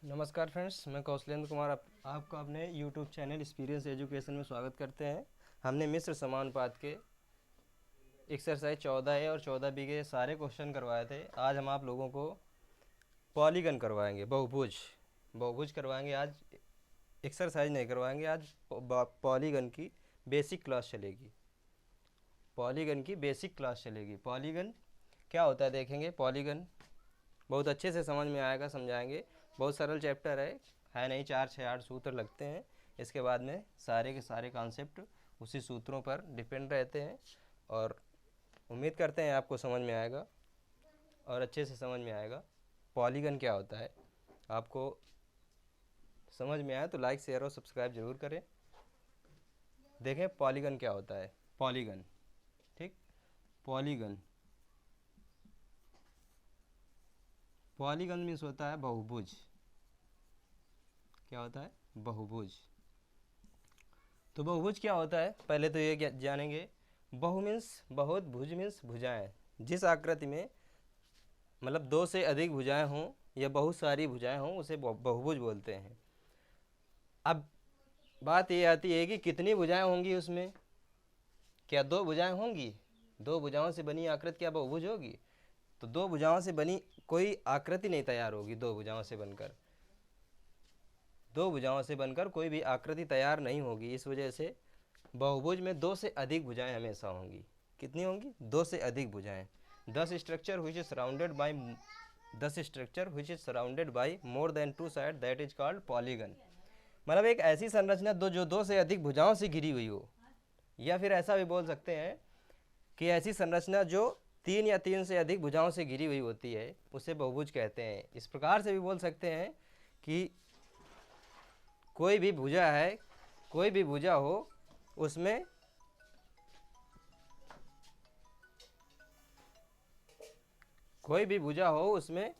नमस्कार फ्रेंड्स, मैं कौशलेंद्र कुमार आपका अपने यूट्यूब चैनल एक्सपीरियंस एजुकेशन में स्वागत करते हैं। हमने मिश्र समानुपात के एक्सरसाइज 14A और 14B के सारे क्वेश्चन करवाए थे। आज हम आप लोगों को पॉलीगन करवाएंगे, बहुभुज करवाएंगे। आज एक्सरसाइज नहीं करवाएंगे, आज पॉलीगन की बेसिक क्लास चलेगी। पॉलीगन क्या होता है देखेंगे। पॉलीगन बहुत अच्छे से समझ में आएगा, समझाएंगे। बहुत सरल चैप्टर है नहीं, 4 6 8 सूत्र लगते हैं। इसके बाद में सारे के सारे कॉन्सेप्ट उसी सूत्रों पर डिपेंड रहते हैं और उम्मीद करते हैं आपको समझ में आएगा और अच्छे से समझ में आएगा। पॉलीगन क्या होता है आपको समझ में आया तो लाइक शेयर और सब्सक्राइब जरूर करें। देखें पॉलीगन क्या होता है। पॉलीगन, ठीक, पॉलीगन मीन्स होता है बहुभुज। क्या होता है? बहुभुज। तो बहुभुज क्या होता है पहले तो ये जानेंगे। बहु मीन्स बहुत, भुज मीन्स भुजाएं। जिस आकृति में मतलब 2 से अधिक भुजाएं हों या बहुत सारी भुजाएं हों उसे बहुभुज बोलते हैं। अब बात ये आती है कि कितनी भुजाएं होंगी उसमें। क्या 2 भुजाएं होंगी? 2 भुजाओं से बनी आकृति क्या बहुभुज होगी? तो 2 भुजाओं से बनी कोई आकृति नहीं तैयार होगी। 2 भुजाओं से बनकर कोई भी आकृति तैयार नहीं होगी। इस वजह से बहुभुज में 2 से अधिक भुजाएं हमेशा होंगी। कितनी होंगी? 2 से अधिक भुजाएं। 10 structure which is surrounded by more than 2 sides that is called polygon। मतलब एक ऐसी संरचना जो 2 से अधिक भुजाओं से घिरी हुई हो, या फिर ऐसा भी बोल सकते हैं कि ऐसी संरचना जो 3 या 3 से अधिक भुजाओं से घिरी हुई होती है उसे बहुभुज कहते हैं। इस प्रकार से भी बोल सकते हैं कि कोई भी भुजा हो उसमें कोई भी भुजा हो उसमें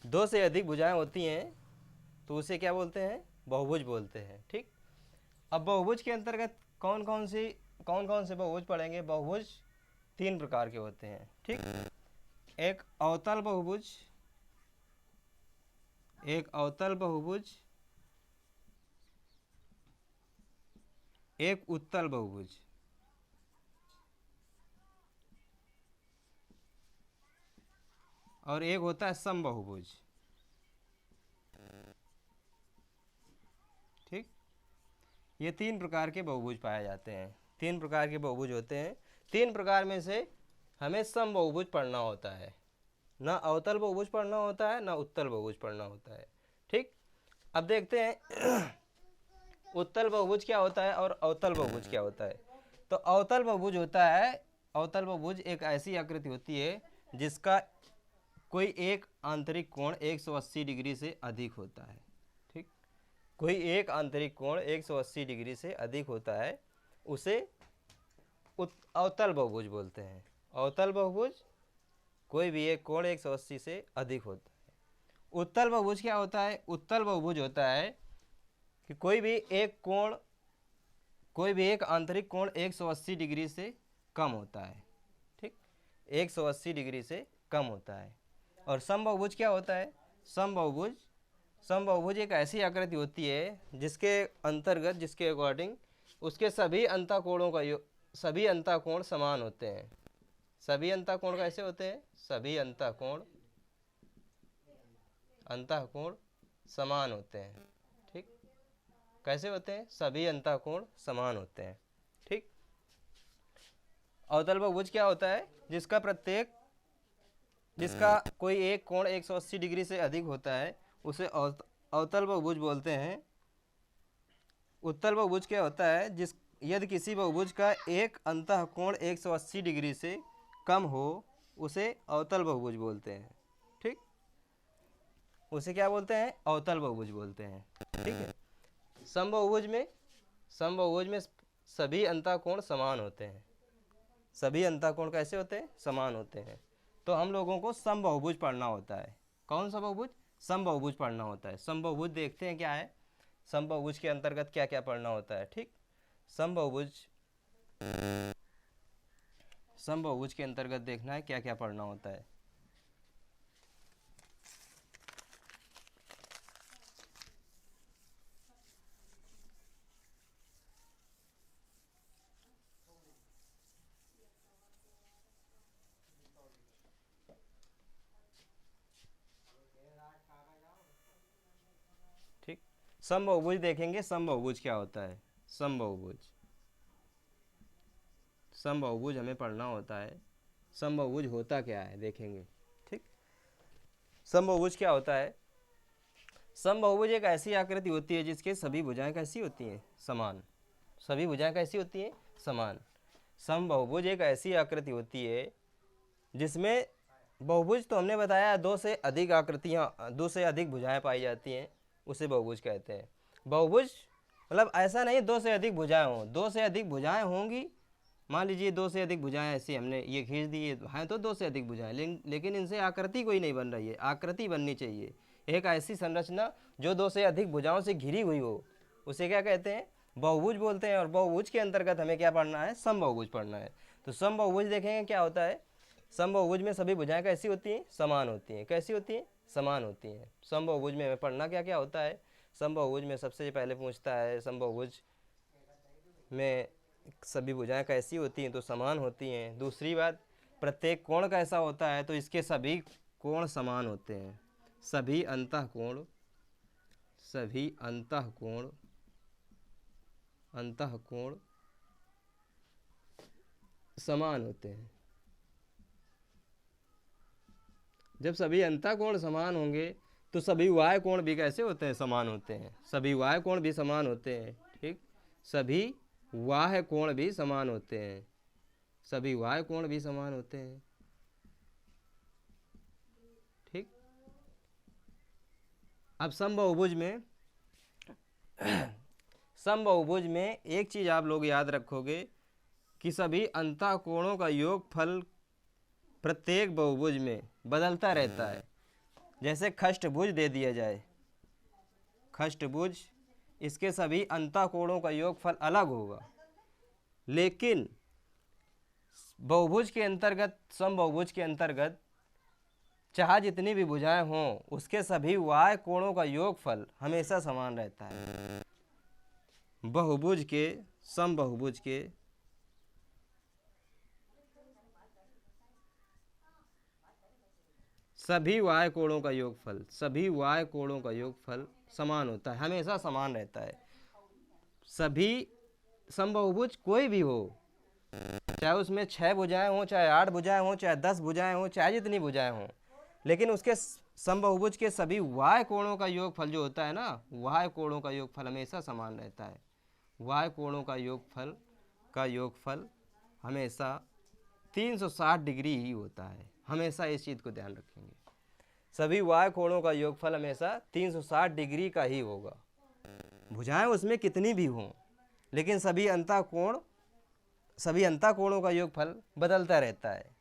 2 से अधिक भुजाएं होती हैं तो उसे क्या बोलते हैं? बहुभुज बोलते हैं। ठीक। अब बहुभुज के अंतर्गत कौन कौन से बहुभुज पढ़ेंगे। बहुभुज 3 प्रकार के होते हैं। ठीक। एक अवतल बहुभुज, एक उत्तल बहुभुज। और एक होता है समबाहुभुज। ठीक। ये 3 प्रकार के बहुभुज पाए जाते हैं। 3 प्रकार के बहुभुज होते हैं। 3 प्रकार में से हमें समबाहुभुज पढ़ना होता है। ना अवतल बहुभुज पढ़ना होता है, ना उत्तल बहुभुज पढ़ना होता है। ठीक। अब देखते हैं उत्तल बहुभुज क्या होता है और अवतल बहुभुज क्या होता है। तो अवतल बहुभुज एक ऐसी आकृति होती है जिसका कोई एक आंतरिक कोण 180 डिग्री से अधिक होता है। ठीक। कोई एक आंतरिक कोण 180 डिग्री से अधिक होता है, उसे अवतल बहुभुज बोलते हैं। अवतल बहुभुज कोई भी एक कोण 180 से अधिक होता है। उत्तल बहुभुज क्या होता है? उत्तल बहुभुज होता है कि कोई भी एक आंतरिक कोण 180 डिग्री से कम होता है। ठीक। 180 डिग्री से कम होता है। और समबाहुभुज क्या होता है? समबाहुभुज एक ऐसी आकृति होती है जिसके अकॉर्डिंग उसके सभी अंतःकोण समान होते हैं। सभी अंतःकोण कैसे होते हैं? सभी अंतःकोण समान होते हैं। ठीक। कैसे होते हैं? सभी अंतःकोण समान होते हैं। ठीक। अवतल बहुभुज क्या होता है? जिसका कोई एक कोण 180 डिग्री से अधिक होता है उसे अवतल बहुभुज बोलते हैं। उत्तल बहुभुज क्या होता है? यदि किसी बहुभुज का एक अंतःकोण 180 डिग्री से कम हो उसे अवतल बहुभुज बोलते हैं। ठीक। उसे क्या बोलते हैं? अवतल बहुभुज बोलते हैं। ठीक है। समबाहुभुज में सभी अंतःकोण समान होते हैं। सभी अंतःकोण कैसे होते हैं? समान होते हैं। तो हम लोगों को समबाहुभुज पढ़ना होता है। कौन सा बहुभुज? समबाहुभुज पढ़ना होता है। समबाहुभुज देखते हैं क्या है, समबाहुभुज के अंतर्गत क्या क्या पढ़ना होता है। ठीक। समबाहुभुज के अंतर्गत देखना है क्या क्या पढ़ना होता है। समबहुभुज देखेंगे, समबहुभुज क्या होता है। समबहुभुज, समबहुभुज हमें पढ़ना होता है। समबहुभुज होता क्या है देखेंगे। ठीक, समबहुभुज क्या होता है। समबहुभुज एक ऐसी आकृति होती है जिसके सभी भुजाएं कैसी होती हैं, समान। सभी भुजाएं कैसी होती हैं, समान। समबहुभुज एक ऐसी आकृति होती है जिसमें बहुभुज तो हमने बताया दो से अधिक आकृतियां, दो से अधिक भुजाएं पाई जाती हैं, उसे बहुभुज कहते हैं। बहुभुज मतलब ऐसा नहीं दो से अधिक भुजाएं हों, दो से अधिक भुजाएं होंगी। मान लीजिए दो से अधिक भुजाएं ऐसी हमने ये खींच दी हैं तो दो से अधिक भुजाएं, लेकिन इनसे आकृति कोई नहीं बन रही है। आकृति बननी चाहिए, एक ऐसी संरचना जो दो से अधिक भुजाओं से घिरी हुई हो, उसे क्या कहते हैं, बहुभुज बोलते हैं। और बहुभुज के अंतर्गत हमें क्या पढ़ना है, समबहुभुज पढ़ना है। तो समबहुभुज देखेंगे क्या होता है। समबहुभुज में सभी भुजाएं कैसी होती हैं, समान होती हैं। कैसी होती हैं, समान होती हैं। समबहुभुज में हमें पढ़ना क्या क्या होता है। समबहुभुज में सबसे पहले पूछता है समबहुभुज में सभी भुजाएं कैसी होती हैं, तो समान होती हैं। दूसरी बात, प्रत्येक कोण कैसा होता है, तो इसके सभी कोण समान होते हैं। सभी अंतःकोण, सभी अंतःकोण, अंतःकोण समान होते हैं। जब सभी अंतःकोण समान होंगे तो सभी वाय कोण भी कैसे होते हैं, समान होते हैं। सभी वाय कोण भी समान होते हैं। ठीक, सभी वाह कोण भी समान होते हैं। सभी वाय कोण भी समान होते हैं। ठीक, अब समबहुभुज में समबहुभुज में एक चीज आप लोग याद रखोगे कि सभी अंतःकोणों का योगफल प्रत्येक बहुभुज में बदलता रहता है। जैसे खष्टभुज दे दिया जाए, खष्टभुज, इसके सभी अंतःकोणों का योगफल अलग होगा, लेकिन बहुभुज के अंतर्गत, समबहुभुज के अंतर्गत चाहे जितनी भी भुजाएं हों, उसके सभी वाय कोणों का योगफल हमेशा समान रहता है। बहुभुज के, समबहुभुज के सभी वाय कोणों का योगफल, सभी वाय कोणों का योगफल समान होता है, हमेशा समान रहता है। सभी समबहुभुज कोई भी हो, चाहे उसमें 6 भुजाएं हों, चाहे 8 भुजाएं हों, चाहे 10 भुजाएं हों, चाहे जितनी भुजाएं हों, लेकिन उसके समबहुभुज के सभी वाय कोणों का योगफल जो होता है ना, वाय कोणों का योगफल हमेशा समान रहता है। वाय कोणों का योगफल हमेशा 360 डिग्री ही होता है। हमेशा इस चीज़ को ध्यान रखेंगे, सभी वाय कोणों का योगफल हमेशा 360 डिग्री का ही होगा। भुजाएं उसमें कितनी भी हों, लेकिन सभी अंतःकोणों का योगफल बदलता रहता है।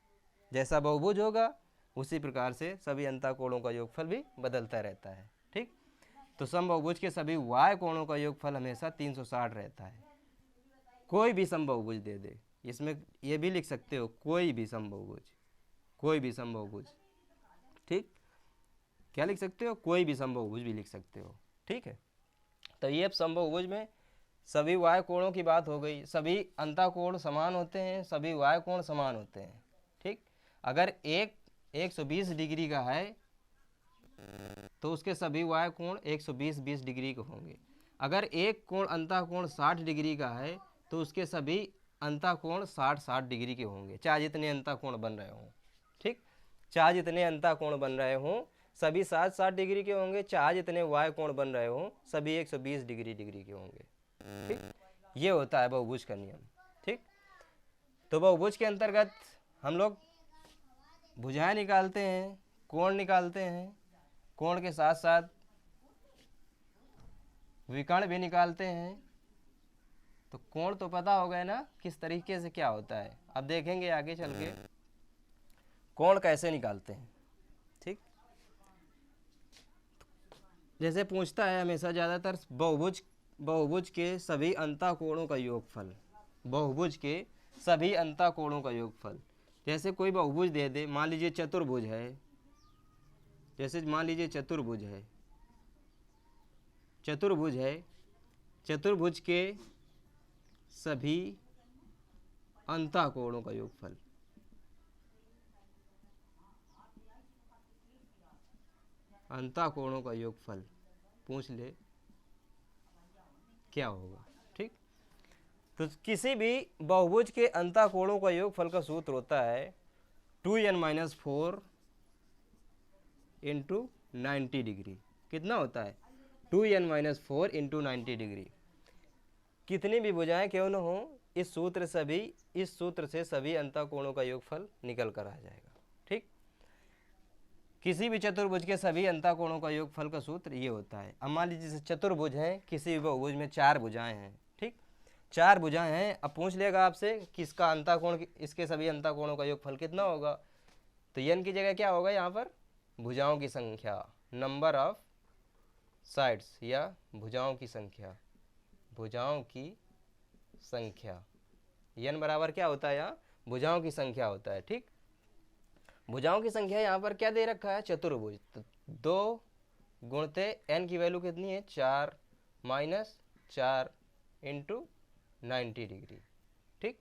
जैसा बहुभुज होगा उसी प्रकार से सभी अंतःकोणों का योगफल भी बदलता रहता है। ठीक, तो समबहुभुज के सभी वाय कोणों का योगफल हमेशा 360 रहता है। कोई भी समबहुभुज दे दे, इसमें ये भी लिख सकते हो कोई भी समबहुभुज, कोई भी समबहुभुज। ठीक, क्या लिख सकते हो, कोई भी समबहुभुज भी लिख सकते हो। ठीक है, तो ये समबहुभुज में सभी वाय कोणों की बात हो गई। सभी अंतःकोण समान होते हैं, सभी वाय कोण समान होते हैं। ठीक, अगर एक 120 डिग्री का है तो उसके सभी वाय कोण 120 डिग्री के होंगे। अगर एक कोण अंतःकोण 60 डिग्री का है तो उसके सभी अंतःकोण 60 डिग्री के होंगे, चाहे जितने अंतःकोण बन रहे हों। ठीक, चाहे जितने अंतःकोण बन रहे हों सभी 60 डिग्री के होंगे, चाहे जितने वाय कोण बन रहे हों सभी 120 डिग्री के होंगे। ठीक, ये होता है बहुभुज का नियम। ठीक, तो बहुभुज के अंतर्गत हम लोग भुजाएं निकालते हैं, कोण निकालते हैं, कोण के साथ साथ विकर्ण भी निकालते हैं। तो कोण तो पता हो गया ना किस तरीके से क्या होता है। अब देखेंगे आगे चल के कोण कैसे निकालते हैं। ठीक, जैसे पूछता है हमेशा ज़्यादातर बहुभुज के सभी अंतःकोणों का योगफल, बहुभुज के सभी अंतःकोणों का योगफल। जैसे कोई बहुभुज दे दे, मान लीजिए चतुर्भुज है, जैसे मान लीजिए चतुर्भुज है, चतुर्भुज के सभी अंतःकोणों का योगफल, अंतःकोणों का योगफल पूछ ले क्या होगा। ठीक, तो किसी भी बहुभुज के अंतःकोणों का योगफल का सूत्र होता है 2n-4 इंटू 90 डिग्री। कितना होता है 2n-4 इंटू 90 डिग्री। कितनी भी भुजाएं क्यों न हो, इस सूत्र से सभी अंतःकोणों का योगफल निकल कर आ जाएगा। ठीक, किसी भी चतुर्भुज के सभी अंतःकोणों का योगफल का सूत्र ये होता है। अब मान लीजिए चतुर्भुज है, किसी भी बहुभुज में 4 भुजाएं हैं। ठीक, 4 भुजाएं हैं। अब पूछ लेगा आपसे कि इसका अंतःकोण, इसके सभी अंतःकोणों का योगफल कितना होगा, तो n की जगह क्या होगा यहाँ पर, भुजाओं की संख्या, नंबर ऑफ साइड्स, या भुजाओं की संख्या, भुजाओं की संख्या। n बराबर क्या होता है यहाँ, भुजाओं की संख्या होता है। ठीक, भुजाओं की संख्या यहाँ पर क्या दे रखा है, चतुर्भुज। तो 2 गुणते n की वैल्यू कितनी है 4 माइनस 4 इंटू 90 डिग्री। ठीक,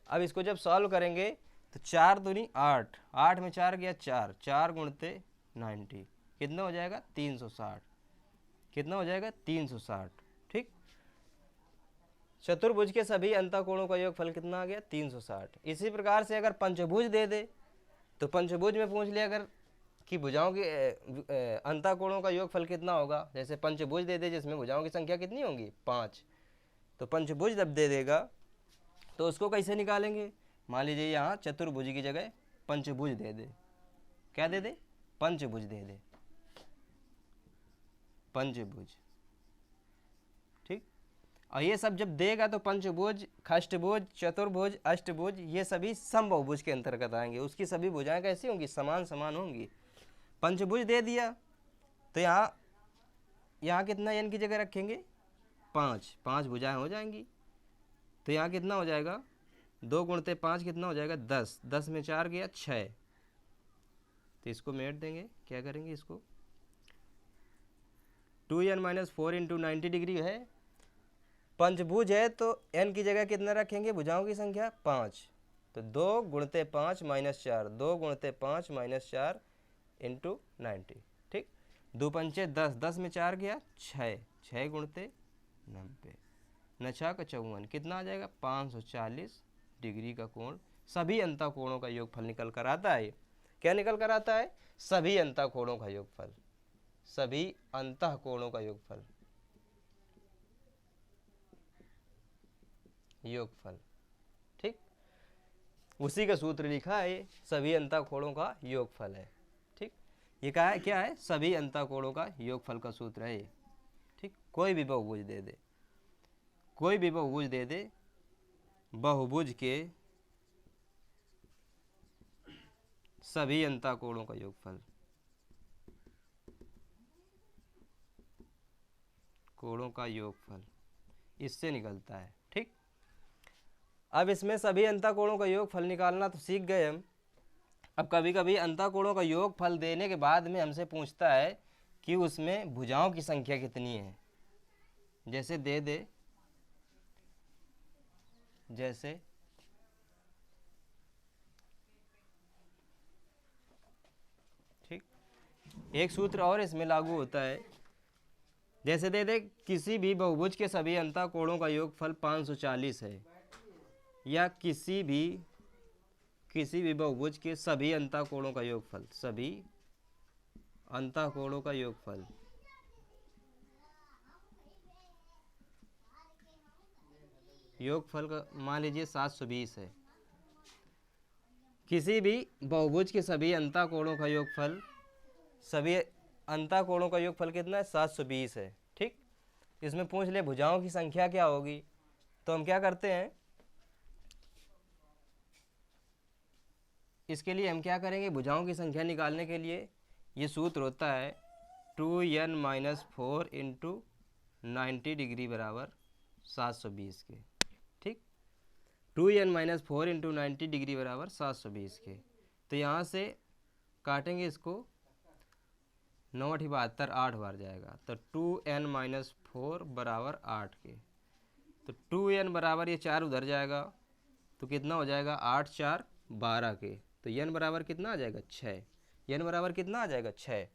अब इसको जब सॉल्व करेंगे तो 4 दूनी 8, 8 में 4 गया 4, 4 गुणते 90 कितना हो जाएगा 360। कितना हो जाएगा 360। ठीक, चतुर्भुज के सभी अंतःकोणों का योगफल कितना आ गया 360। इसी प्रकार से अगर पंचभुज दे दे तो पंचभुज में पूछ लिया अगर कि भुजाओं के अंतःकोणों का योगफल कितना होगा। जैसे पंचभुज दे दे जिसमें भुजाओं की संख्या कितनी होंगी 5, तो पंचभुज जब दे देगा तो उसको कैसे निकालेंगे। मान लीजिए यहाँ चतुर्भुज की जगह पंचभुज दे दे, क्या दे दे, पंचभुज दे दे, पंचभुज। ठीक, और ये सब जब देगा तो पंचभुज, षष्ठभुज, चतुर्भुज, अष्टभुज ये सभी समबहुभुज के अंतर्गत आएंगे। उसकी सभी भुजाएं कैसी होंगी, समान समान होंगी। पंचभुज दे दिया तो यहाँ कितना n की जगह रखेंगे 5, 5 भुजाएं हो जाएंगी। तो यहाँ कितना हो जाएगा 2 गुणते 5 कितना हो जाएगा 10, 10 में 4 गया 6। तो इसको मेट देंगे, क्या करेंगे इसको 2n-4 इंटू 90 डिग्री है। पंचभुज है तो n की जगह कितना रखेंगे, भुजाओं की संख्या 5। तो 2 गुणते 5 माइनस 4, 2 गुणते 5 माइनस 4 इंटू 90। ठीक, 2 पंचे 10, 10 में 4 गया 6, 6 गुणते 90, 9 6 का 54 कितना आ जाएगा 540 डिग्री का कोण। सभी अंतःकोणों का योगफल निकल कर आता है। क्या निकल कर आता है, सभी अंतःकोणों का योगफल, सभी अंतःकोणों का योगफल, योगफल। ठीक, उसी का सूत्र लिखा है, सभी अंतःकोणों का योगफल है। ठीक, ये क्या है, क्या है, सभी अंतःकोणों का योगफल का सूत्र है ये। ठीक, कोई भी बहुभुज दे दे, कोई भी बहुभुज दे दे, बहुभुज के सभी अंतःकोणों का योगफल, कोणों का योगफल इससे निकलता है। ठीक, अब इसमें सभी अंतःकोणों का योगफल निकालना तो सीख गए हम। अब कभी कभी अंतःकोणों का योगफल देने के बाद में हमसे पूछता है कि उसमें भुजाओं की संख्या कितनी है। जैसे दे दे, जैसे ठीक, एक सूत्र और इसमें लागू होता है। जैसे दे दे किसी भी बहुभुज के सभी अंतःकोणों का योगफल 540 है, या किसी भी बहुभुज के सभी अंतःकोणों का योगफल, सभी अंतःकोणों का योगफल का मान लीजिए 720 है। किसी भी बहुभुज के सभी अंतःकोणों का योगफल, सभी अंतःकोणों का योगफल कितना है 720 है। ठीक, इसमें पूछ ले भुजाओं की संख्या क्या होगी, तो हम क्या करते हैं, इसके लिए हम क्या करेंगे, भुजाओं की संख्या निकालने के लिए ये सूत्र होता है 2n-4 इंटू 90 डिग्री बराबर 720 के। ठीक, 2n-4 इंटू 90 डिग्री बराबर 720 के। तो यहाँ से काटेंगे इसको, 9 8 72, 8 बार जाएगा, तो 2n-4 बराबर 8 के। तो 2n बराबर ये 4 उधर जाएगा तो कितना हो जाएगा 8 4 12 के। तो n बराबर कितना आ जाएगा 6, n बराबर कितना आ जाएगा 6।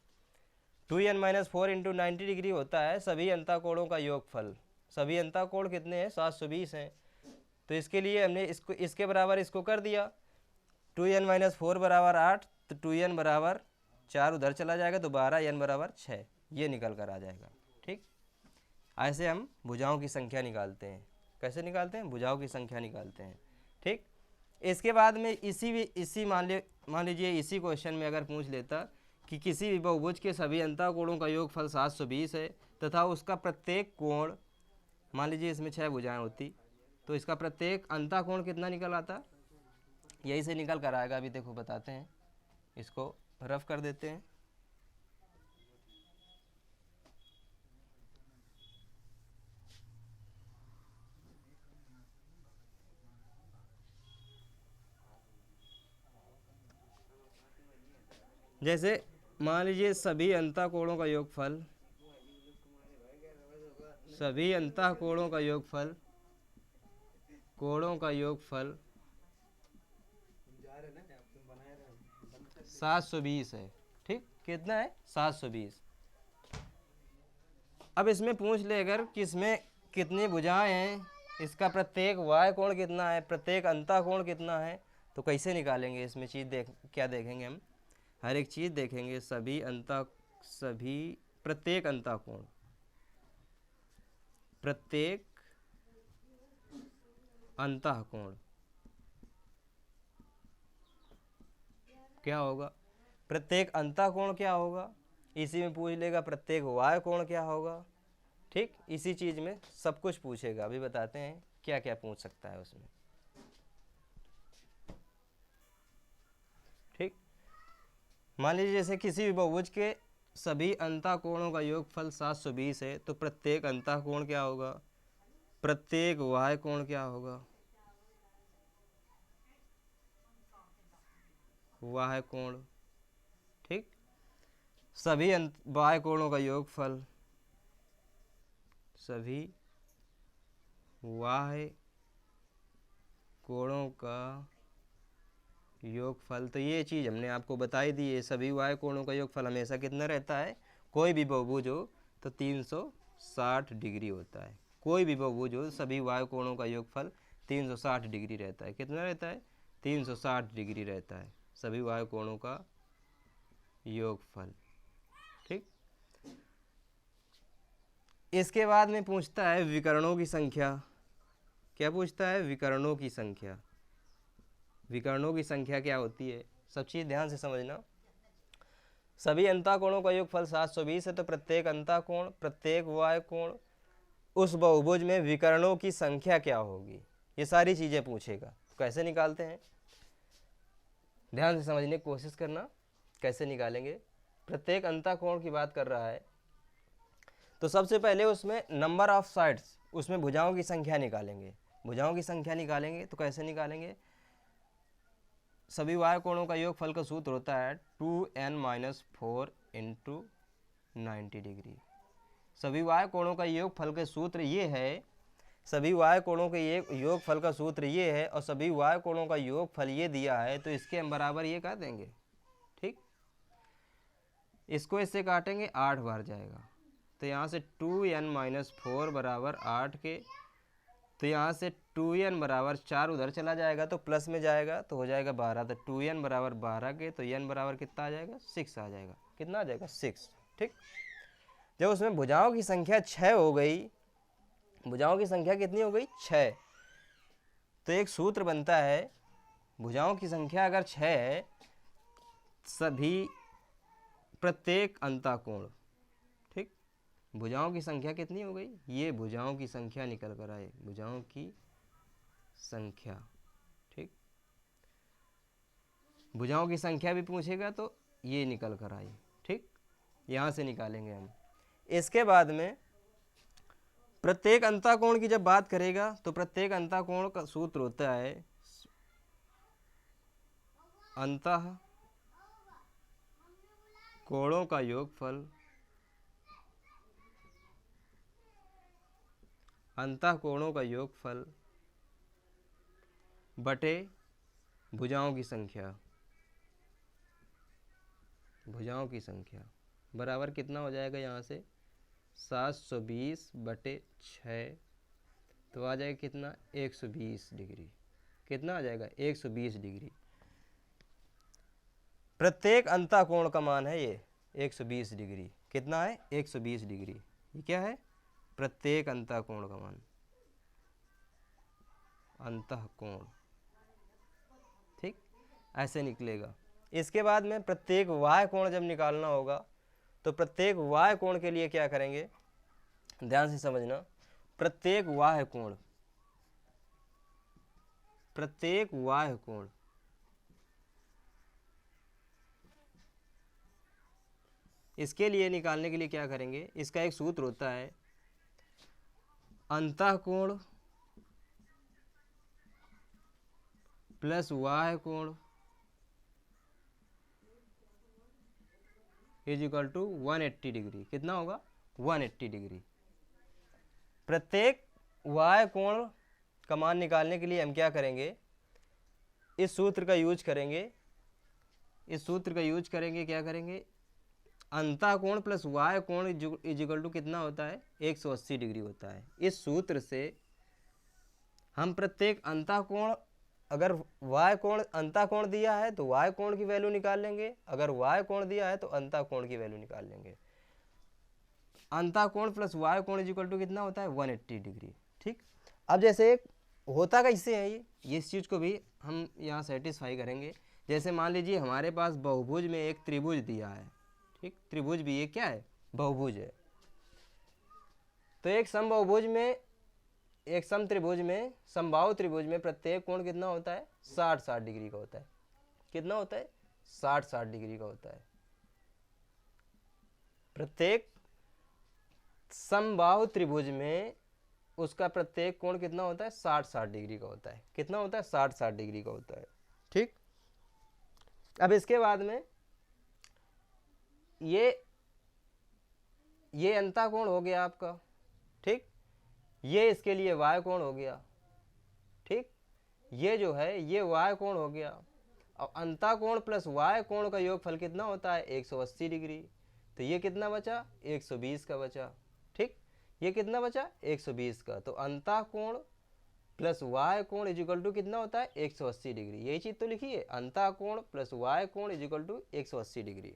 2n-4 इंटू 90 डिग्री होता है सभी अंतःकोणों का योगफल, सभी अंतः कोण कितने हैं, 720 हैं। तो इसके लिए हमने इसको इसके बराबर इसको कर दिया, 2n-4 बराबर 8, तो 2n बराबर 4 उधर चला जाएगा तो 12, n बराबर 6, ये निकल कर आ जाएगा। ठीक, ऐसे हम भुजाओं की संख्या निकालते हैं। कैसे निकालते हैं, भुजाओं की संख्या निकालते हैं। ठीक, इसके बाद में इसी मान लीजिए इसी क्वेश्चन में अगर पूछ लेता कि किसी भी बहुभुज के सभी अंतः कोणों का योगफल 720 है तथा उसका प्रत्येक कोण, मान लीजिए इसमें 6 भुजाएं होती, तो इसका प्रत्येक अंतः कोण कितना निकल आता, यही से निकल कर आएगा। अभी देखो बताते हैं, इसको रफ कर देते हैं। जैसे मान लीजिए सभी अंतः कोणों का योगफल, सभी अंतः कोणों का योगफल, कोणों का योगफल 720 है। ठीक, कितना है, 720। अब इसमें पूछ ले अगर कि इसमें कितनी भुजाएं हैं, इसका प्रत्येक वाय कोण कितना है, प्रत्येक अंतः कोण कितना है, तो कैसे निकालेंगे इसमें चीज़ क्या देखेंगे हम, हर एक चीज़ देखेंगे। सभी प्रत्येक अंतः कोण, प्रत्येक अंतः कोण क्या होगा, प्रत्येक अंतः कोण क्या होगा, इसी में पूछ लेगा प्रत्येक वाय कोण क्या होगा। ठीक, इसी चीज में सब कुछ पूछेगा। अभी बताते हैं क्या क्या पूछ सकता है उसमें। ठीक, मान लीजिए जैसे किसी भी बहुभुज के सभी अंतः कोणों का योगफल 720 है, तो प्रत्येक अंतः कोण क्या होगा, प्रत्येक वाय कोण क्या होगा, वाय कोण। ठीक, सभी वाय कोणों का योगफल, सभी वाय कोणों का योगफल, तो ये चीज़ हमने आपको बताई दी है। सभी वाय कोणों का योगफल हमेशा कितना रहता है, कोई भी बहुभुज हो तो 360 डिग्री होता है। कोई भी बहुभुज हो सभी वाय कोणों का योगफल 360 डिग्री रहता है। कितना रहता है, 360 डिग्री रहता है सभी वाय कोणों का योगफल। ठीक, इसके बाद में पूछता है विकर्णों की संख्या। क्या पूछता है, विकर्णों की संख्या। विकर्णों की संख्या क्या होती है, सब चीज़ ध्यान से समझना। सभी अंतः कोणों का योगफल 720 है, तो प्रत्येक अंतः कोण, प्रत्येक वाय कोण, उस बहुभुज में विकर्णों की संख्या क्या होगी, ये सारी चीज़ें पूछेगा। तो कैसे निकालते हैं, ध्यान से समझने की कोशिश करना, कैसे निकालेंगे। प्रत्येक अंतः कोण की बात कर रहा है, तो सबसे पहले उसमें नंबर ऑफ साइड्स, उसमें भुजाओं की संख्या निकालेंगे। भुजाओं की संख्या निकालेंगे तो कैसे निकालेंगे, सभी वाय कोणों का योगफल का सूत्र होता है 2n-4 इंटू 90 डिग्री। सभी वाय कोणों का योगफल का सूत्र ये है, सभी वाय कोणों के योगफल का सूत्र ये है, और सभी वाय कोणों का योगफल ये दिया है, तो इसके हम बराबर ये कर देंगे। ठीक, इसको इससे काटेंगे 8 बार जाएगा, तो यहाँ से 2n-4 बराबर 8 के, तो यहाँ से 2n बराबर 4 उधर चला जाएगा तो प्लस में जाएगा तो हो जाएगा 12, तो 2n बराबर 12 के, तो n बराबर कितना आ जाएगा, 6 आ जाएगा। कितना आ जाएगा, 6। ठीक, जब उसमें भुजाओं की संख्या 6 हो गई, भुजाओं की संख्या कितनी हो गई, 6, तो एक सूत्र बनता है, भुजाओं की संख्या अगर 6 है, सभी प्रत्येक अंतः कोण, ठीक, भुजाओं की संख्या कितनी हो गई, ये भुजाओं की संख्या निकल कर आए, भुजाओं की संख्या। ठीक, भुजाओं की संख्या भी पूछेगा तो ये निकल कर आई। ठीक, यहाँ से निकालेंगे हम। इसके बाद में प्रत्येक अंतः कोण की जब बात करेगा, तो प्रत्येक अंतः कोण का सूत्र होता है अंतः कोणों का योगफल, अंतः कोणों का योगफल बटे भुजाओं की संख्या। भुजाओं की संख्या बराबर कितना हो जाएगा, यहाँ से 720/6 तो आ जाएगा कितना 120 डिग्री। कितना आ जाएगा 120 डिग्री। प्रत्येक अंतःकोण का मान है ये 120 डिग्री। कितना है 120 डिग्री। ये क्या है प्रत्येक अंतःकोण का मान, अंतःकोण, ठीक ऐसे निकलेगा। इसके बाद में प्रत्येक वाह्य कोण जब निकालना होगा तो प्रत्येक वाह्य कोण के लिए क्या करेंगे, ध्यान से समझना। प्रत्येक वाह्य कोण, प्रत्येक वाह्य कोण इसके लिए निकालने के लिए क्या करेंगे, इसका एक सूत्र होता है अंतःकोण प्लस वाह्य कोण इज इक्वल टू 180 डिग्री। कितना होगा 180 डिग्री। प्रत्येक वाह्य कोण का मान निकालने के लिए हम क्या करेंगे, इस सूत्र का यूज करेंगे। इस सूत्र का यूज करेंगे, क्या करेंगे, अंतःकोण प्लस वाह्य कोण इज इक्वल टू कितना होता है 180 डिग्री होता है। इस सूत्र से हम प्रत्येक अंतःकोण, अगर वाह्य कोण अंतःकोण दिया है तो वाह्य कोण की वैल्यू निकाल लेंगे, अगर वाह्य कोण दिया है तो अंतःकोण की वैल्यू निकाल लेंगे। अंतःकोण प्लस वाह्य कोण इज इक्वल टू कितना होता है 180 डिग्री। ठीक, अब जैसे होता कैसे है ये इस चीज़ को भी हम यहाँ सेटिस्फाई करेंगे। जैसे मान लीजिए हमारे पास बहुभुज में एक त्रिभुज दिया है, ठीक, त्रिभुज भी ये क्या है बहुभुज है। तो एक समबाहुभुज में, एक सम त्रिभुज में, समबाहु त्रिभुज में प्रत्येक कोण कितना होता है 60-60 डिग्री का होता है। कितना होता है 60-60 डिग्री का होता है। प्रत्येक समबाहु त्रिभुज में उसका प्रत्येक कोण कितना होता है 60-60 डिग्री का होता है। कितना होता है 60-60 डिग्री का होता है। ठीक, अब इसके बाद में ये अंतःकोण हो गया आपका, ठीक, ये इसके लिए वाह्य कोण हो गया, ठीक, ये जो है ये वाह्य कोण हो गया। अब अंतःकोण प्लस वाह्य कोण का योगफल कितना होता है 180 डिग्री। तो ये कितना बचा 120 का बचा। ठीक, ये कितना बचा 120 का। तो अंतःकोण प्लस वाह्य कोण इज इक्वल टू कितना होता है 180 डिग्री। यही चीज तो लिखी है, अंतःकोण प्लस वाह्य कोण इज इक्वल टू 180 डिग्री।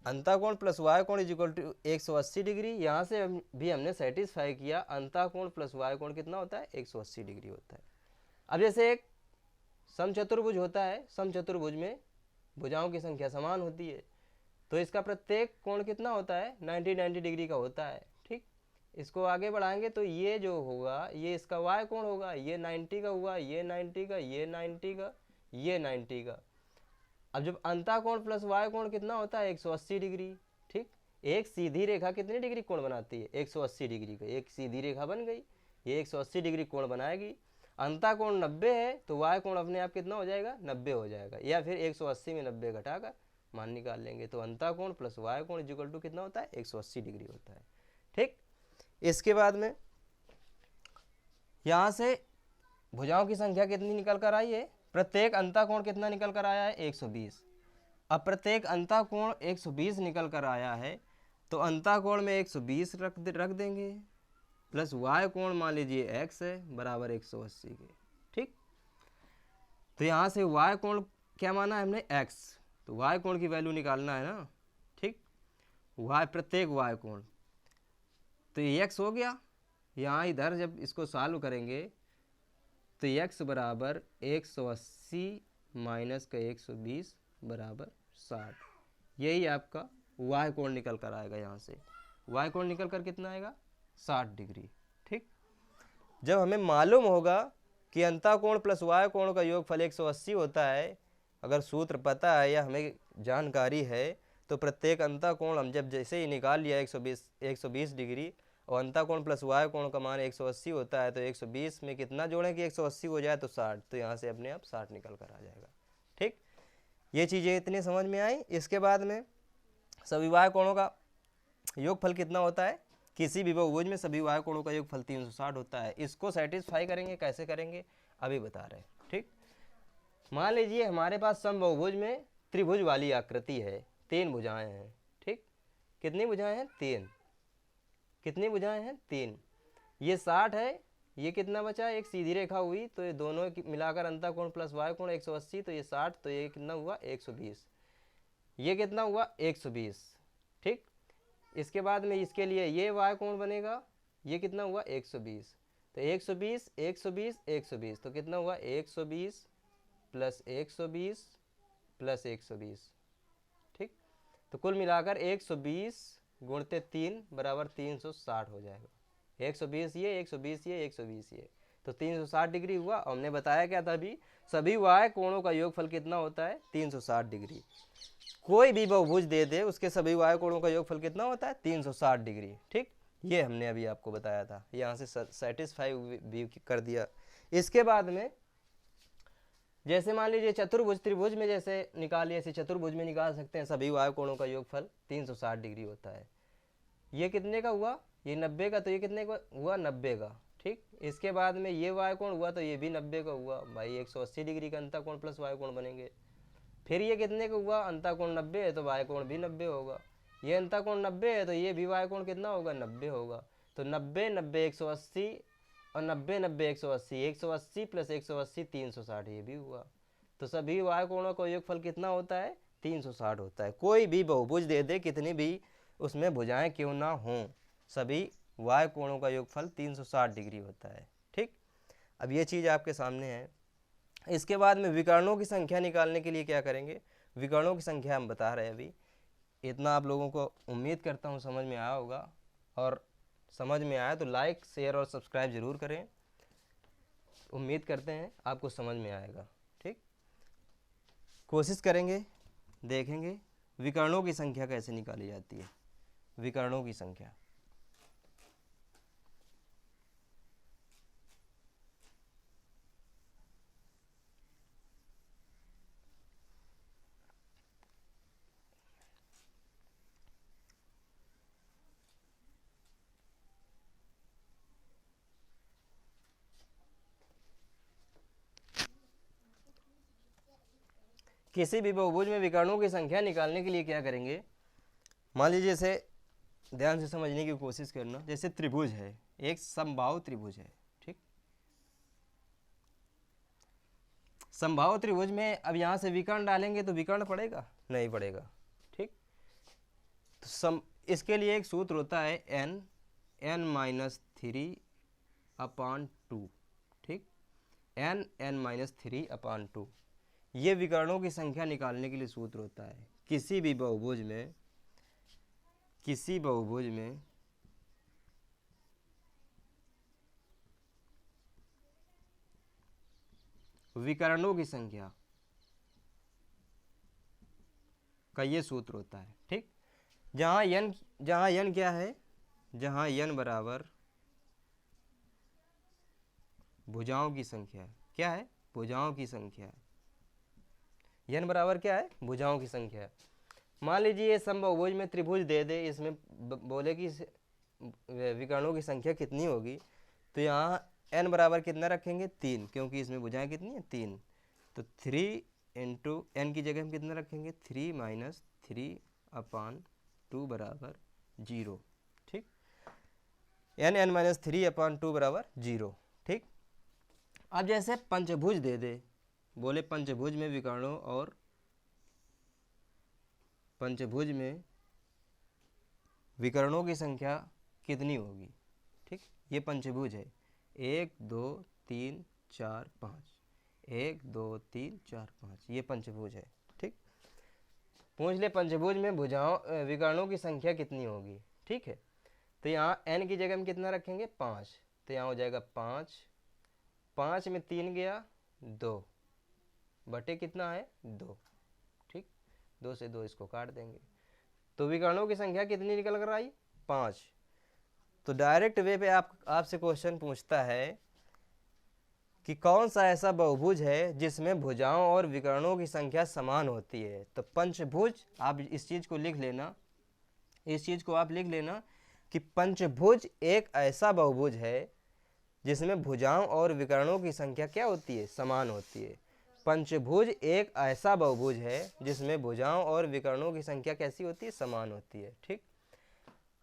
अंतःकोण प्लस वाह्य कोण इज इक्वल टू 180 डिग्री। यहाँ से भी हमने सेटिस्फाई किया, अंतःकोण प्लस वाह्य कोण कितना होता है 180 डिग्री होता है। अब जैसे एक समचतुर्भुज होता है, समचतुर्भुज में भुजाओं की संख्या समान होती है, तो इसका प्रत्येक कोण कितना होता है 90-90 डिग्री का होता है। ठीक, इसको आगे बढ़ाएंगे तो ये जो होगा ये इसका वाह्य कोण होगा, ये 90 का हुआ, ये 90 का, ये 90 का, ये 90 का। अब जब अंतःकोण प्लस वाह्य कोण कितना होता है 180 डिग्री। ठीक, एक सीधी रेखा कितनी डिग्री कोण बनाती है 180 डिग्री का। एक सीधी रेखा बन गई, ये 180 डिग्री कोण बनाएगी। अंतःकोण 90 है तो वाह्य कोण अपने आप कितना हो जाएगा 90 हो जाएगा, या फिर 180 में 90 घटाकर मान निकाल लेंगे। तो अंतःकोण प्लस वाह्य कोण इज इक्वल टू कितना होता है 180 डिग्री होता है। ठीक, इसके बाद में यहाँ से भुजाओं की संख्या कितनी निकल कर आई है, प्रत्येक अंतःकोण कितना निकल कर आया है 120। अब प्रत्येक अंतःकोण 120 निकल कर आया है तो अंतःकोण में 120 रख देंगे, प्लस वाह्य कोण मान लीजिए x है बराबर 180 के। ठीक, तो यहाँ से वाह्य कोण क्या माना है हमने x, तो वाह्य कोण की वैल्यू निकालना है ना। ठीक, प्रत्येक वाह्य कोण, तो ये x हो गया। यहाँ इधर जब इसको सॉल्व करेंगे तो x बराबर 180 माइनस का 120 बराबर 60। यही आपका वाह्य कोण निकल कर आएगा। यहाँ से वाह्य कोण निकल कर कितना आएगा 60 डिग्री। ठीक, जब हमें मालूम होगा कि अंतःकोण प्लस वाह्य कोण का योगफल 180 होता है, अगर सूत्र पता है या हमें जानकारी है, तो प्रत्येक अंतःकोण हम जब जैसे ही निकाल लिया 120 डिग्री और अंतःकोण प्लस वाह्य कोण का मान 180 होता है, तो 120 में कितना जोड़ें कि 180 हो जाए तो 60, तो यहाँ से अपने आप 60 निकल कर आ जाएगा। ठीक, ये चीज़ें इतनी समझ में आई। इसके बाद में सभी वाह्य कोणों का योगफल कितना होता है, किसी भी बहुभुज में सभी वाह्य कोणों का योगफल 360 होता है। इसको सेटिस्फाई करेंगे, कैसे करेंगे अभी बता रहे हैं। ठीक, मान लीजिए हमारे पास समबाहुभुज में त्रिभुज वाली आकृति है, 3 भुजाएं हैं। ठीक, कितनी भुजाएं हैं 3। कितनी भुजाएं हैं? 3। ये 60 है, ये कितना बचा? एक सीधी रेखा हुई, तो ये दोनों मिलाकर अंतःकोण प्लस वाय कोण 180, तो ये 60, तो ये कितना हुआ? 120। ये कितना हुआ? 120। ठीक, इसके बाद में इसके लिए ये वाय कोण बनेगा, ये कितना हुआ? 120। तो 120 120 120, तो कितना हुआ? 120 प्लस 120 प्लस 120। ठीक, तो कुल मिलाकर 120 गुणते 3 बराबर 360 हो जाएगा। 120 ये, 120 ये, 120 ये, तो 360 डिग्री हुआ। हमने बताया क्या था अभी? सभी वाय कोणों का योगफल कितना होता है? 360 डिग्री। कोई भी बहुभुज दे दे, उसके सभी वाय कोणों का योगफल कितना होता है? 360 डिग्री। ठीक, ये हमने अभी आपको बताया था, यहाँ से सेटिस्फाई भी कर दिया। इसके बाद में जैसे मान लीजिए चतुर्भुज, त्रिभुज में जैसे निकालिए, ऐसे चतुर्भुज में निकाल सकते हैं, सभी वाय कोणों का योगफल 360 डिग्री होता है। ये कितने का हुआ? ये 90 का, तो ये कितने का हुआ? 90 का। ठीक, इसके बाद में ये वाय कोण हुआ, तो ये भी 90 का हुआ। भाई 180 डिग्री का अंतःकोण प्लस वाय कोण बनेंगे। फिर ये कितने का हुआ? अंतःकोण 90 है, तो वाय कोण भी 90 होगा। ये अंतःकोण 90 है, तो ये भी वाय कोण कितना होगा? 90 होगा। तो 90 90 180 और 90 90 180, 180 प्लस 180 360, ये भी हुआ। तो सभी वाय कोणों का योगफल कितना होता है? 360 होता है। कोई भी बहुभुज दे दे, कितनी भी उसमें भुजाएं क्यों ना हों, सभी वाय कोणों का योगफल 360 डिग्री होता है। ठीक, अब ये चीज़ आपके सामने है। इसके बाद में विकर्णों की संख्या निकालने के लिए क्या करेंगे? विकर्णों की संख्या हम बता रहे हैं अभी। इतना आप लोगों को उम्मीद करता हूँ समझ में आया होगा, और समझ में आया तो लाइक शेयर और सब्सक्राइब जरूर करें। उम्मीद करते हैं आपको समझ में आएगा। ठीक, कोशिश करेंगे, देखेंगे विकर्णों की संख्या कैसे निकाली जाती है। विकर्णों की संख्या, किसी भी बहुभुज में विकर्णों की संख्या निकालने के लिए क्या करेंगे? मान लीजिए, जैसे ध्यान से समझने की कोशिश करना। जैसे त्रिभुज है, एक समबाहु त्रिभुज है। ठीक, समबाहु त्रिभुज में अब यहाँ से विकर्ण डालेंगे तो विकर्ण पड़ेगा? नहीं पड़ेगा। ठीक, तो इसके लिए एक सूत्र होता है n-3/2। ठीक, n-3/2, ये विकर्णों की संख्या निकालने के लिए सूत्र होता है। किसी भी बहुभुज में, किसी बहुभुज में विकर्णों की संख्या का ये सूत्र होता है। ठीक, जहाँ n क्या है? जहाँ n बराबर भुजाओं की संख्या है। क्या है? भुजाओं की संख्या है। n बराबर क्या है? भुजाओं की संख्या है। मान लीजिए ये समबाहुभुज में त्रिभुज दे दे, इसमें बोले कि विकर्णों की संख्या कितनी होगी, तो यहाँ n बराबर कितना रखेंगे? 3, क्योंकि इसमें भुजाएं कितनी है? 3। तो 3 इंटू n की जगह हम कितना रखेंगे? 3 - 3/2 बराबर 0। ठीक, n - 3/2 बराबर 0। ठीक, अब जैसे पंचभुज दे दे, बोले पंचभुज में विकर्णों और पंचभुज में विकर्णों की संख्या कितनी होगी? ठीक, ये पंचभुज है, 1 2 3 4 5, 1 2 3 4 5, ये पंचभुज है। ठीक, पूछ ले पंचभुज में भुजाओं विकर्णों की संख्या कितनी होगी। ठीक है, तो यहाँ n की जगह हम कितना रखेंगे? 5, तो यहाँ हो जाएगा 5, 5 में 3 गया 2 बटे कितना है? 2। ठीक, 2 से 2 इसको काट देंगे, तो विकर्णों की संख्या कितनी निकल कर आई? 5। तो डायरेक्ट वे पे आपसे क्वेश्चन पूछता है कि कौन सा ऐसा बहुभुज है जिसमें भुजाओं और विकर्णों की संख्या समान होती है। तो पंचभुज, आप इस चीज़ को लिख लेना, इस चीज़ को आप लिख लेना कि पंचभुज एक ऐसा बहुभुज है जिसमें भुजाओं और विकर्णों की संख्या क्या होती है? समान होती है। पंचभुज एक ऐसा बहुभुज है जिसमें भुजाओं और विकर्णों की संख्या कैसी होती है? समान होती है। ठीक,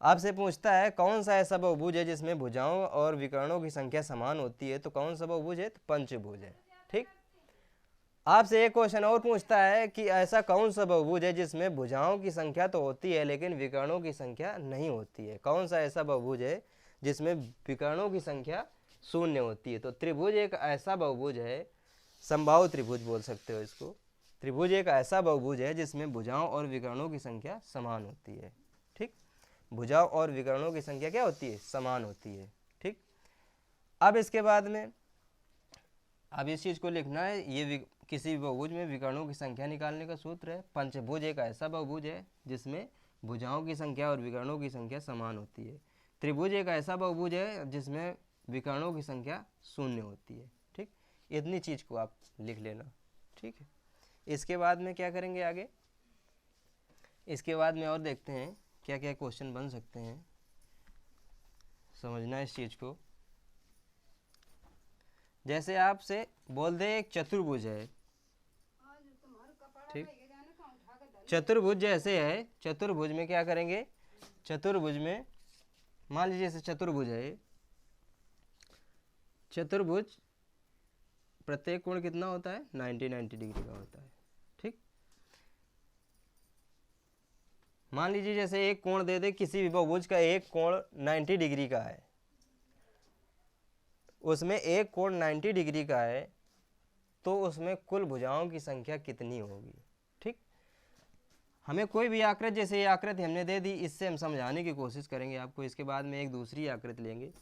आपसे पूछता है कौन सा ऐसा बहुभुज है जिसमें भुजाओं और विकर्णों की संख्या समान होती है, तो कौन सा बहुभुज है? तो पंचभुज है। ठीक। आपसे एक क्वेश्चन और पूछता है कि ऐसा कौन सा बहुभुज है जिसमें भुजाओं की संख्या तो होती है लेकिन विकर्णों की संख्या नहीं होती है? कौन सा ऐसा बहुभुज है जिसमें विकर्णों की संख्या शून्य होती है? तो त्रिभुज एक ऐसा बहुभुज है, समबाहु त्रिभुज बोल सकते हो इसको। त्रिभुज एक ऐसा बहुभुज है जिसमें भुजाओं और विकर्णों की संख्या समान होती है। ठीक। भुजाओं और विकर्णों की संख्या क्या होती है? समान होती है। ठीक। अब इसके बाद में अब इस चीज को लिखना है, ये किसी भी बहुभुज में विकर्णों की संख्या निकालने का सूत्र है। पंचभुज एक ऐसा बहुभुज है जिसमें भुजाओं की संख्या और विकर्णों की संख्या समान होती है। त्रिभुज एक ऐसा बहुभुज है जिसमें विकर्णों की संख्या शून्य होती है। ठीक। इतनी चीज को आप लिख लेना। ठीक है। इसके बाद में क्या करेंगे आगे? इसके बाद में और देखते हैं क्या क्या क्वेश्चन बन सकते हैं, समझना इस चीज को। जैसे आपसे बोल दे एक चतुर्भुज है। ठीक। चतुर्भुज जैसे है, चतुर्भुज में क्या करेंगे? चतुर्भुज में मान लीजिए जैसे चतुर्भुज है, चतुर्भुज प्रत्येक कोण कितना होता है? 90 डिग्री का होता है। ठीक। मान लीजिए जैसे एक कोण दे दे, किसी भी बहुभुज का एक कोण 90 डिग्री का है, उसमें एक कोण 90 डिग्री का है, तो उसमें कुल भुजाओं की संख्या कितनी होगी? ठीक। हमें कोई भी आकृति, जैसे ये आकृति हमने दे दी, इससे हम समझाने की कोशिश करेंगे आपको। इसके बाद में एक दूसरी आकृति लेंगे,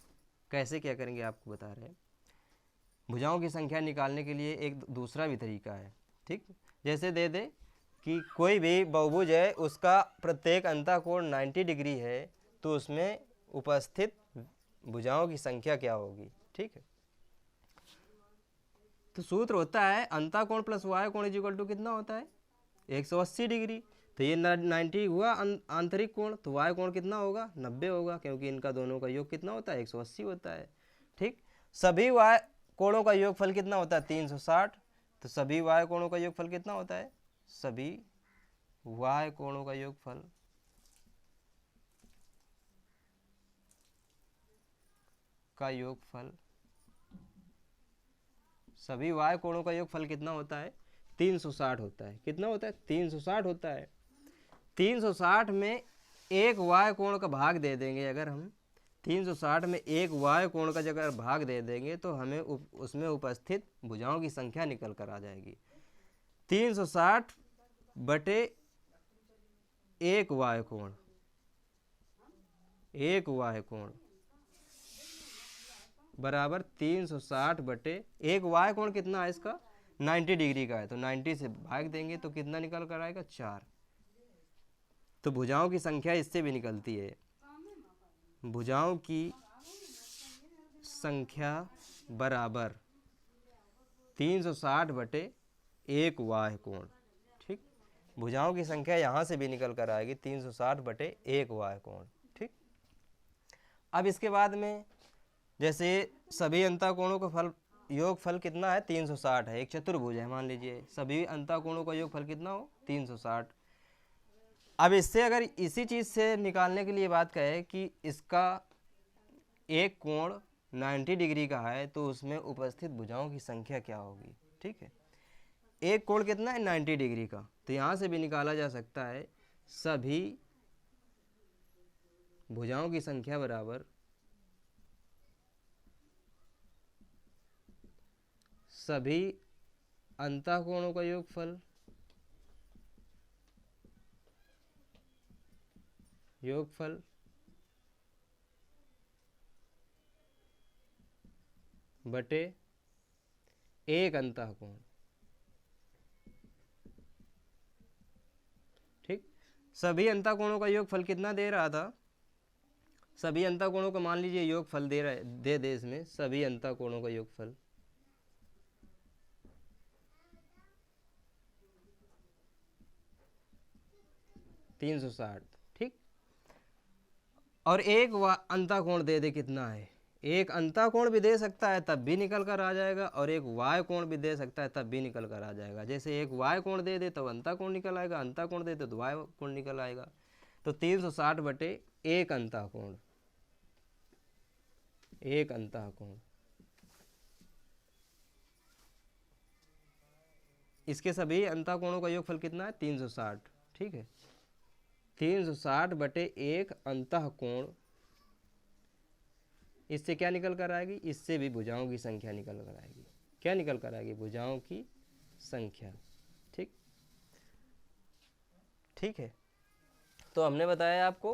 कैसे क्या करेंगे आपको बता रहे हैं। भुजाओं की संख्या निकालने के लिए एक दूसरा भी तरीका है। ठीक। जैसे दे दे कि कोई भी बहुभुज है, उसका प्रत्येक अंतःकोण 90 डिग्री है, तो उसमें उपस्थित भुजाओं की संख्या क्या होगी? ठीक है। तो सूत्र होता है अंतःकोण प्लस वाय कोण इक्वल टू कितना होता है? 180 डिग्री। तो ये 90 हुआ आंतरिक कोण, तो वाय कोण कितना होगा? 90 होगा, क्योंकि इनका दोनों का योग कितना होता है? 180 होता है। ठीक। सभी वाय कोणों का योगफल कितना होता है? 360। तो सभी वाय कोणों का योगफल कितना होता है? सभी वाय कोणों का योगफल सभी वाय कोणों का योगफल कितना होता है? 360 होता है। कितना होता है? 360 होता है। 360 में एक वाय कोण का भाग दे देंगे अगर हम, 360 में एक वाय कोण का अगर भाग दे देंगे तो हमें उसमें उपस्थित भुजाओं की संख्या निकल कर आ जाएगी। 360 बटे एक वाय कोण, एक वाय कोण बराबर 360 बटे एक वाय कोण कितना है इसका? 90 डिग्री का है, तो 90 से भाग देंगे तो कितना निकल कर आएगा? 4। तो भुजाओं की संख्या इससे भी निकलती है। भुजाओं की संख्या बराबर 360 बटे एक वाय कोण। ठीक। भुजाओं की संख्या यहाँ से भी निकल कर आएगी 360 बटे एक वाय कोण। ठीक। अब इसके बाद में जैसे सभी अंतःकोणों का फल योगफल कितना है? 360 है। एक चतुर्भुज है, मान लीजिए सभी अंतःकोणों का योगफल कितना हो? 360। अब इससे अगर इसी चीज से निकालने के लिए बात करें कि इसका एक कोण 90 डिग्री का है, तो उसमें उपस्थित भुजाओं की संख्या क्या होगी? ठीक है। एक कोण कितना है? 90 डिग्री का, तो यहां से भी निकाला जा सकता है सभी भुजाओं की संख्या बराबर सभी अंतःकोणों का योगफल बटे एक अंतःकोण। ठीक। सभी अंतःकोणों का योगफल कितना दे रहा था? सभी अंतःकोणों का मान लीजिए योगफल दे इसमें सभी अंतःकोणों का योगफल 360। ठीक। और एक अंतःकोण दे दे कितना है? एक अंतःकोण भी दे सकता है तब भी निकल कर आ जाएगा, और एक वाय कोण भी दे सकता है तब भी निकल कर आ जाएगा। जैसे एक वाय कोण दे दे तो अंतःकोण निकल आएगा, अंतःकोण दे दे तो वाय कोण निकल आएगा। तो 360 बटे एक अंतःकोण, एक अंतःकोण, इसके सभी अंतःकोणों का योगफल कितना है 360। ठीक है, 360 बटे एक अंतःकोण, इससे क्या निकल कर आएगी, इससे भी भुजाओं की संख्या निकल कर आएगी। क्या निकल कर आएगी, भुजाओं की संख्या। ठीक, ठीक है। तो हमने बताया आपको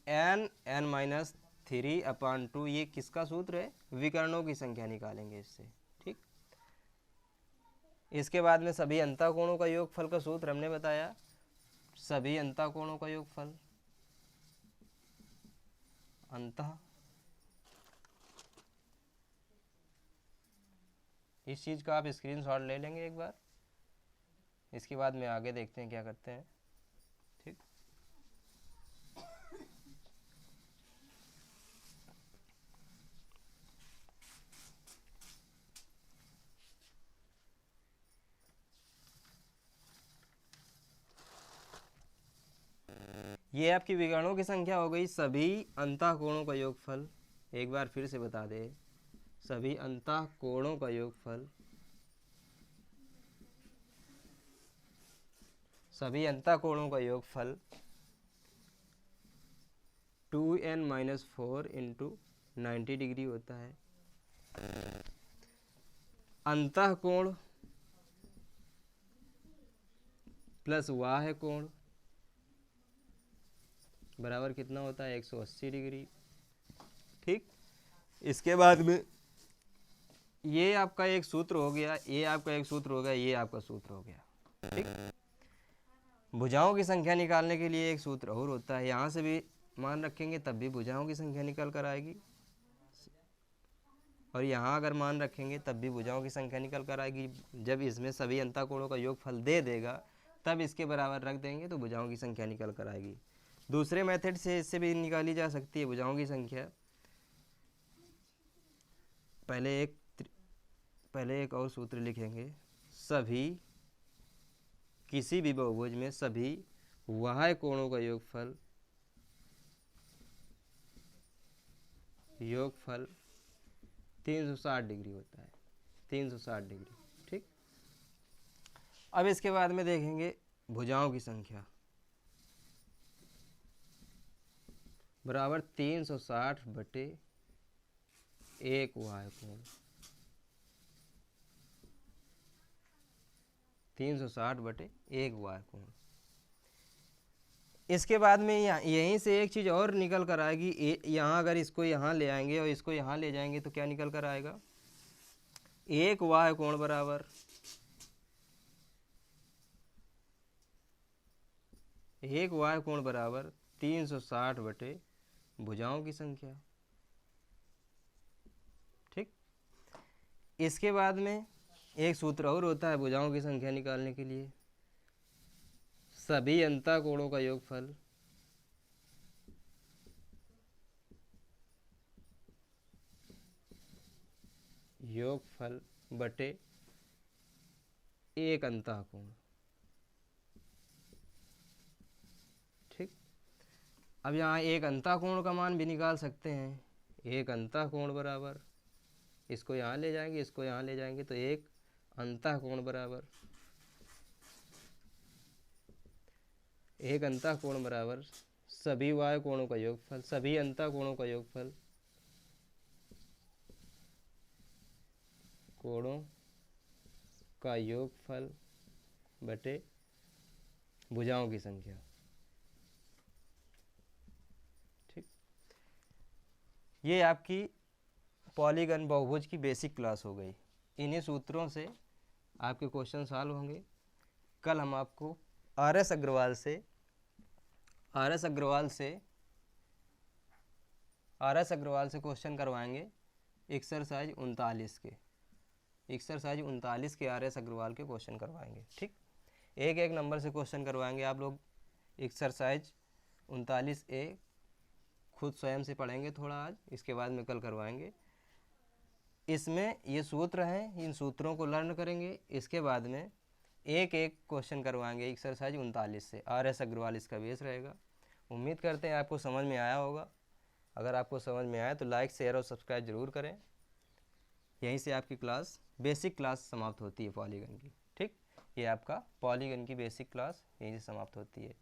n(n-3/2) ये किसका सूत्र है, विकर्णों की संख्या निकालेंगे इससे। ठीक, इसके बाद में सभी अंतःकोणों का योगफल का सूत्र हमने बताया, सभी अंतःकोणों का योगफल, अंतः, इस चीज़ का आप स्क्रीनशॉट ले लेंगे एक बार, इसके बाद में आगे देखते हैं क्या करते हैं। ठीक, ये आपकी विकर्णों की संख्या हो गई, सभी अंतःकोणों का योगफल, एक बार फिर से बता दे, सभी अंतःकोणों का योगफल, सभी अंतःकोणों का योगफल 2n-4 इंटू 90 डिग्री होता है। अंतःकोण प्लस बाह्य कोण बराबर कितना होता है 180 डिग्री। ठीक, इसके बाद में ये आपका एक सूत्र हो गया, ये आपका एक सूत्र हो गया, ये आपका सूत्र हो गया। ठीक, भुजाओं की संख्या निकालने के लिए एक सूत्र और होता है, यहाँ से भी मान रखेंगे तब भी भुजाओं की संख्या निकल कर आएगी, और यहाँ अगर मान रखेंगे तब भी भुजाओं की संख्या निकल कर आएगी। जब इसमें सभी अंतःकोणों का योगफल दे देगा तब इसके बराबर रख देंगे तो भुजाओं की संख्या निकल कर आएगी। दूसरे मेथड से इससे भी निकाली जा सकती है भुजाओं की संख्या। पहले एक और सूत्र लिखेंगे, सभी, किसी भी बहुभुज में सभी बाह्य कोणों का योगफल 360 डिग्री होता है, 360 डिग्री। ठीक, अब इसके बाद में देखेंगे भुजाओं की संख्या बराबर 360 बटे एक बाह्य कोण, 360 बटे एक बाह्य कोण। इसके बाद में यहीं से एक चीज़ और निकल कर आएगी, यहाँ अगर इसको यहाँ ले आएंगे और इसको यहाँ ले जाएंगे तो क्या निकल कर आएगा, एक बाह्य कोण बराबर एक बाह्य कोण बराबर 360 बटे भुजाओं की संख्या। ठीक, इसके बाद में एक सूत्र और होता है भुजाओं की संख्या निकालने के लिए, सभी अंतःकोणों का योगफल बटे एक अंतःकोण। ठीक, अब यहाँ एक अंतःकोण का मान भी निकाल सकते हैं, एक अंतःकोण बराबर, इसको यहाँ ले जाएंगे, इसको यहाँ ले जाएंगे तो एक अंतःकोण बराबर, एक अंतःकोण बराबर सभी बाह्य कोणों का योगफल, सभी अंतःकोणों का योगफल, कोणों का योगफल बटे भुजाओं की संख्या। ठीक, ये आपकी पॉलीगन बहुभुज की बेसिक क्लास हो गई। इन्हीं सूत्रों से आपके क्वेश्चन सॉल्व होंगे। कल हम आपको आर एस अग्रवाल से क्वेश्चन करवाएंगे एक्सरसाइज 39 के आर एस अग्रवाल के क्वेश्चन करवाएंगे। ठीक, एक एक नंबर से क्वेश्चन करवाएंगे। आप लोग एक्सरसाइज 39A खुद स्वयं से पढ़ेंगे थोड़ा आज, इसके बाद में कल करवाएंगे। इसमें ये सूत्र हैं, इन सूत्रों को लर्न करेंगे, इसके बाद में एक एक क्वेश्चन करवाएंगे एक्सरसाइज 39 से। आर एस अग्रवाल इसका बेस रहेगा। उम्मीद करते हैं आपको समझ में आया होगा। अगर आपको समझ में आया तो लाइक शेयर और सब्सक्राइब ज़रूर करें। यहीं से आपकी क्लास बेसिक क्लास समाप्त होती है पॉलीगन की। ठीक, ये आपका पॉलीगन की बेसिक क्लास यहीं से समाप्त होती है।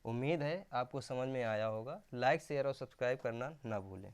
उम्मीद है आपको समझ में आया होगा। लाइक शेयर और सब्सक्राइब करना ना भूलें।